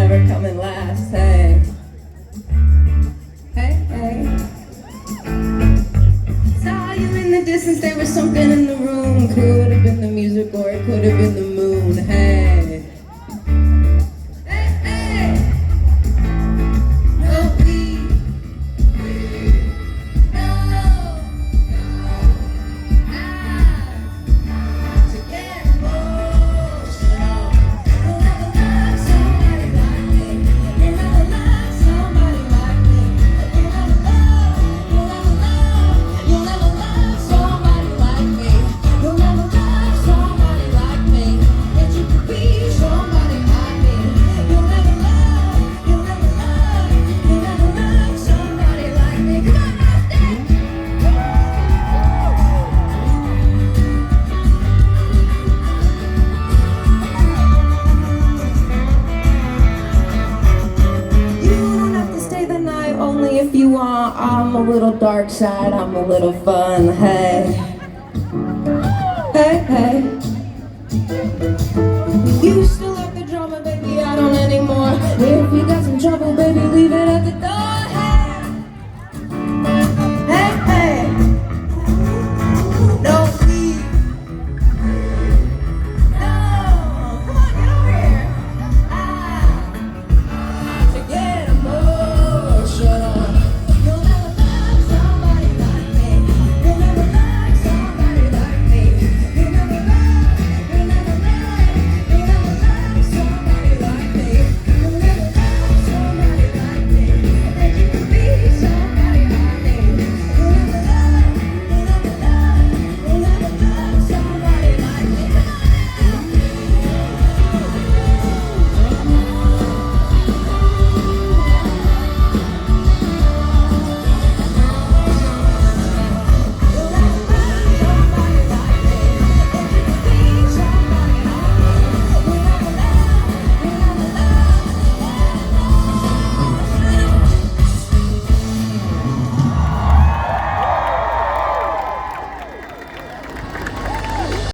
never coming last. Hey, hey, hey. Saw you in the distance, there was something in the room. Could have been the music or it could have been the moon. Hey, hey, hey. No, if you want, I'm a little dark side, I'm a little fun, hey. Hey, hey. You still like the drama, baby, I don't anymore.